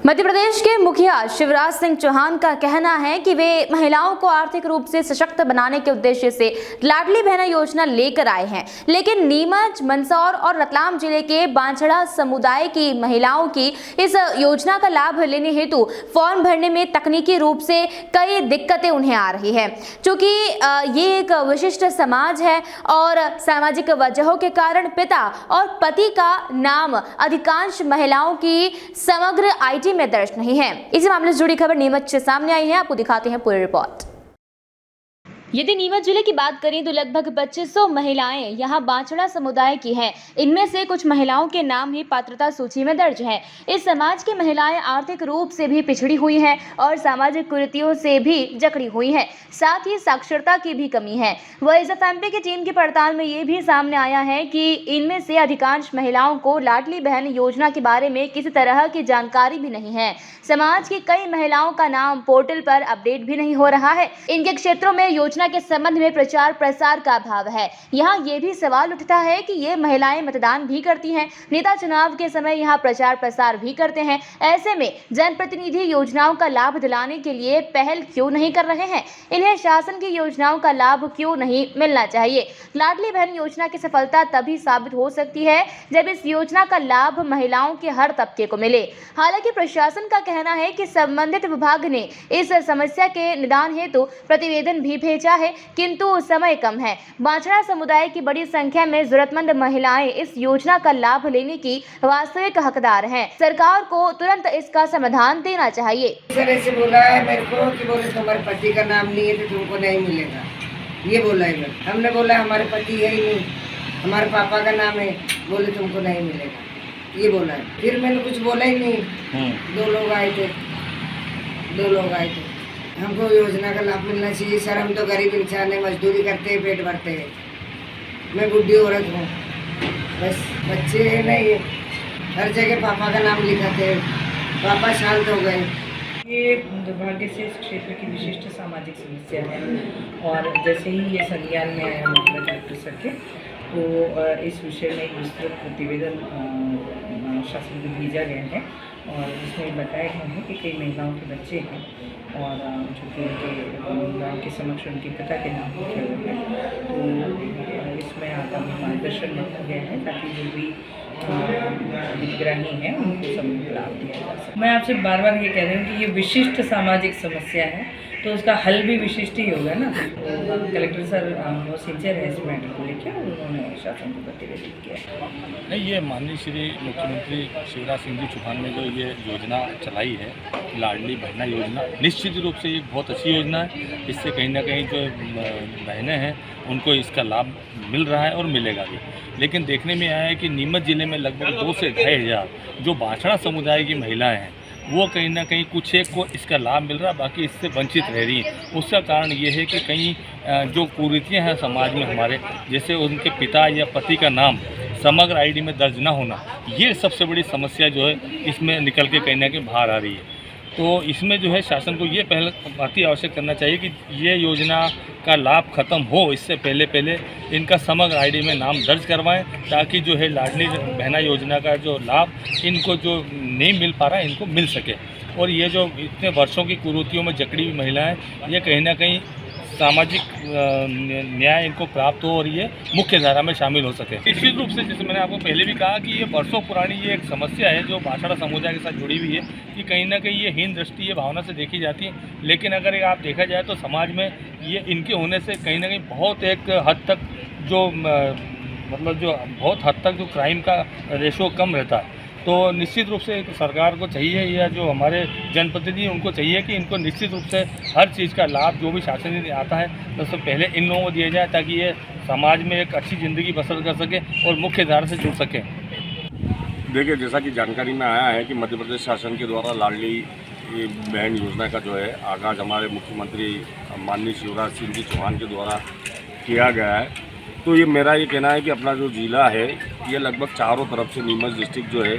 मध्य प्रदेश के मुखिया शिवराज सिंह चौहान का कहना है कि वे महिलाओं को आर्थिक रूप से सशक्त बनाने के उद्देश्य से लाडली बहना योजना लेकर आए हैं, लेकिन नीमच, मंदसौर और रतलाम जिले के बांछड़ा समुदाय की महिलाओं की इस योजना का लाभ लेने हेतु फॉर्म भरने में तकनीकी रूप से कई दिक्कतें उन्हें आ रही है। चूंकि ये एक विशिष्ट समाज है और सामाजिक वजहों के कारण पिता और पति का नाम अधिकांश महिलाओं की समग्र आईटी में दर्ज नहीं है। इसी मामले से जुड़ी खबर नीमच से सामने आई है, आपको दिखाते हैं पूरी रिपोर्ट। यदि नीमच जिले की बात करें तो लगभग 2500 महिलाएं यहां बांछड़ा समुदाय की हैं। इनमें से कुछ महिलाओं के नाम ही पात्रता सूची में दर्ज है। इस समाज की महिलाएं आर्थिक रूप से भी पिछड़ी हुई हैं और सामाजिक कुरीतियों से भी जकड़ी हुई हैं। साथ ही साक्षरता की भी कमी है। वॉइस ऑफ एमपी की टीम की पड़ताल में ये भी सामने आया है कि इनमें से अधिकांश महिलाओं को लाडली बहन योजना के बारे में किसी तरह की जानकारी भी नहीं है। समाज की कई महिलाओं का नाम पोर्टल पर अपडेट भी नहीं हो रहा है। इनके क्षेत्रों में योजना के संबंध में प्रचार प्रसार का अभाव है। यहाँ ये भी सवाल उठता है कि ये महिलाएं मतदान भी करती हैं, नेता चुनाव के समय यहाँ प्रचार प्रसार भी करते हैं। ऐसे में जनप्रतिनिधि योजनाओं का लाभ दिलाने के लिए पहल क्यों नहीं कर रहे हैं? इन्हें शासन की योजनाओं का लाभ क्यों नहीं मिलना चाहिए? लाडली बहन योजना की सफलता तभी साबित हो सकती है जब इस योजना का लाभ महिलाओं के हर तबके को मिले। हालांकि प्रशासन का कहना है कि संबंधित विभाग ने इस समस्या के निदान हेतु प्रतिवेदन भी भेजा है, किंतु समय कम है। बांछड़ा समुदाय की बड़ी संख्या में जरूरतमंद महिलाएं इस योजना का लाभ लेने की वास्तविक हकदार हैं। सरकार को तुरंत इसका समाधान देना चाहिए। सर ऐसे बोला है मेरे को कि बोले तुम्हारे पति का नाम नहीं है तो तुमको नहीं मिलेगा, ये बोला है। हमने बोला हमारे पति है ही नहीं, हमारे पापा का नाम है, बोले तुमको नहीं मिलेगा, ये बोला है। फिर मैंने कुछ बोला ही नहीं। दो लोग आए थे, हमको योजना का लाभ मिलना चाहिए सर। हम तो गरीब इंसान है, मजदूरी करते हैं, पेट भरते हैं। मैं बुढ़ी औरत हूँ, बस बच्चे हैं नहीं, हर जगह पापा का नाम लिखाते हैं, पापा शांत हो गए। ये दुर्भाग्य से इस क्षेत्र की विशिष्ट सामाजिक समस्या है और जैसे ही ये संज्ञान में आया मामला कलेक्टर सर के, तो इस विषय में एक विस्तृत प्रतिवेदन शासन को भेजा गया है और इसमें बताया गया है कि कई महिलाओं के बच्चे हैं और जो कि उनके गाँव के समक्ष उनके पिता के नाम लिखे हुए हैं, तो इसमें आगामी मार्गदर्शन रखा गया है ताकि जो भी हितग्राही हैं उनको समूह लाभ दिया जा सके। मैं आपसे बार बार ये कह रही हूँ कि ये विशिष्ट सामाजिक समस्या है तो उसका हल भी विशिष्ट ही होगा ना। तो कलेक्टर सर वो सिंसियर है इस मैटर को लेकर और उन्होंने शासन को प्रतिवेदित किया। नहीं, ये माननीय श्री मुख्यमंत्री शिवराज सिंह जी चौहान ने जो ये योजना चलाई है लाडली बहना योजना, निश्चित रूप से एक बहुत अच्छी योजना है। इससे कहीं ना कहीं जो बहनें हैं उनको इसका लाभ मिल रहा है और मिलेगा भी। लेकिन देखने में आया है कि नीमच जिले में लगभग 2 से 2,500 जो बांछड़ा समुदाय की महिलाएं हैं वो कहीं ना कहीं कुछ एक को इसका लाभ मिल रहा, बाकी इससे वंचित रह रही हैं। उसका कारण ये है कि कहीं जो कुरीतियाँ हैं समाज में हमारे, जैसे उनके पिता या पति का नाम समग्र आईडी में दर्ज ना होना, ये सबसे बड़ी समस्या जो है इसमें निकल के कहीं ना कहीं बाहर आ रही है। तो इसमें जो है शासन को ये पहल अति आवश्यक करना चाहिए कि ये योजना का लाभ ख़त्म हो इससे पहले इनका समग्र आईडी में नाम दर्ज करवाएं, ताकि जो है लाडली बहना योजना का जो लाभ इनको जो नहीं मिल पा रहा है इनको मिल सके। और ये जो इतने वर्षों की कुरीतियों में जकड़ी हुई महिलाएं, ये कहीं ना कहीं सामाजिक न्याय इनको प्राप्त हो और ये मुख्य धारा में शामिल हो सके। निश्चित रूप से जैसे मैंने आपको पहले भी कहा कि ये वर्षों पुरानी ये एक समस्या है जो बांछड़ा समुदाय के साथ जुड़ी हुई है कि कहीं ना कहीं ये हीन दृष्टि ये भावना से देखी जाती है। लेकिन अगर आप देखा जाए तो समाज में ये इनके होने से कहीं ना कहीं बहुत एक हद तक जो मतलब जो बहुत हद तक जो क्राइम का रेशो कम रहता है। तो निश्चित रूप से सरकार को चाहिए या जो हमारे जनप्रतिनिधि उनको चाहिए कि इनको निश्चित रूप से हर चीज़ का लाभ जो भी शासन में आता है सबसे पहले इन लोगों को दिया जाए, ताकि ये समाज में एक अच्छी ज़िंदगी बसर कर सके और मुख्य धारा से जुड़ सके। देखिए, जैसा कि जानकारी में आया है कि मध्य प्रदेश शासन के द्वारा लाडली बहन योजना का जो है आगाज़ हमारे मुख्यमंत्री माननीय शिवराज सिंह जी चौहान के द्वारा किया गया है। तो ये मेरा ये कहना है कि अपना जो ज़िला है ये लगभग चारों तरफ से नीमच डिस्ट्रिक्ट जो है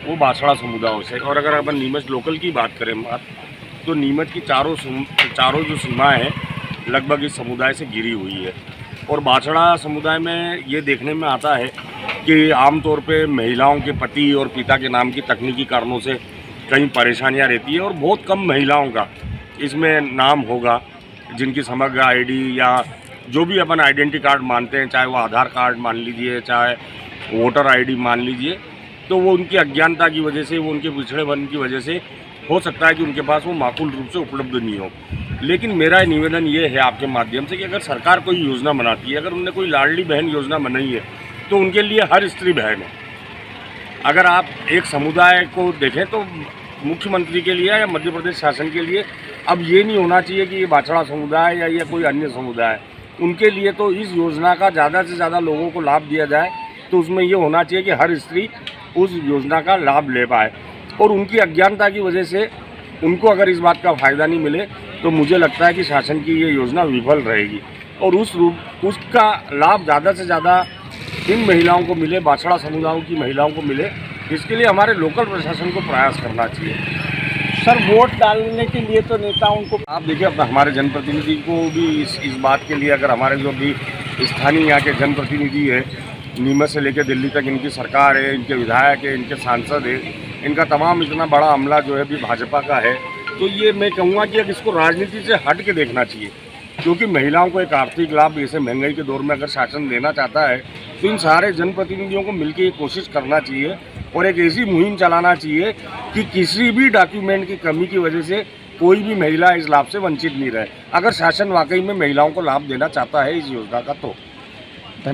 वो बांछड़ा समुदायों से, और अगर अपन नीमच लोकल की बात करें तो नीमच की चारों जो सीमाएं हैं लगभग इस समुदाय से घिरी हुई है। और बांछड़ा समुदाय में ये देखने में आता है कि आमतौर पे महिलाओं के पति और पिता के नाम की तकनीकी कारणों से कहीं परेशानियां रहती है और बहुत कम महिलाओं का इसमें नाम होगा जिनकी समग्र आईडी या जो भी अपन आइडेंटिटी कार्ड मानते हैं, चाहे वो आधार कार्ड मान लीजिए, चाहे वोटर आईडी मान लीजिए, तो वो उनकी अज्ञानता की वजह से, वो उनके पिछड़ेपन की वजह से हो सकता है कि उनके पास वो माकूल रूप से उपलब्ध नहीं हो। लेकिन मेरा निवेदन ये है आपके माध्यम से कि अगर सरकार कोई योजना बनाती है, अगर उन्होंने कोई लाडली बहन योजना बनाई है, तो उनके लिए हर स्त्री बहन है। अगर आप एक समुदाय को देखें तो मुख्यमंत्री के लिए या मध्य प्रदेश शासन के लिए अब ये नहीं होना चाहिए कि ये बाछड़ा समुदाय या ये कोई अन्य समुदाय, उनके लिए तो इस योजना का ज़्यादा से ज़्यादा लोगों को लाभ दिया जाए। तो उसमें ये होना चाहिए कि हर स्त्री उस योजना का लाभ ले पाए, और उनकी अज्ञानता की वजह से उनको अगर इस बात का फ़ायदा नहीं मिले तो मुझे लगता है कि शासन की ये योजना विफल रहेगी, और उसका लाभ ज़्यादा से ज़्यादा इन महिलाओं को मिले, बाछड़ा समुदायों की महिलाओं को मिले। इसके लिए हमारे लोकल प्रशासन को प्रयास करना चाहिए। सर, वोट डालने के लिए तो नेताओं को, आप देखिए अब हमारे जनप्रतिनिधि को भी इस बात के लिए, अगर हमारे जो भी स्थानीय यहाँ के जनप्रतिनिधि है, नीमच से लेकर दिल्ली तक इनकी सरकार है, इनके विधायक है, इनके सांसद है, इनका तमाम इतना बड़ा अमला जो है भी भाजपा का है, तो ये मैं कहूँगा कि अब इसको राजनीति से हट के देखना चाहिए, क्योंकि महिलाओं को एक आर्थिक लाभ ऐसे महंगाई के दौर में अगर शासन देना चाहता है तो इन सारे जनप्रतिनिधियों को मिलकर ये कोशिश करना चाहिए और एक ऐसी मुहिम चलाना चाहिए कि किसी भी डॉक्यूमेंट की कमी की वजह से कोई भी महिला इस लाभ से वंचित नहीं रहे, अगर शासन वाकई में महिलाओं को लाभ देना चाहता है इस योजना का तो।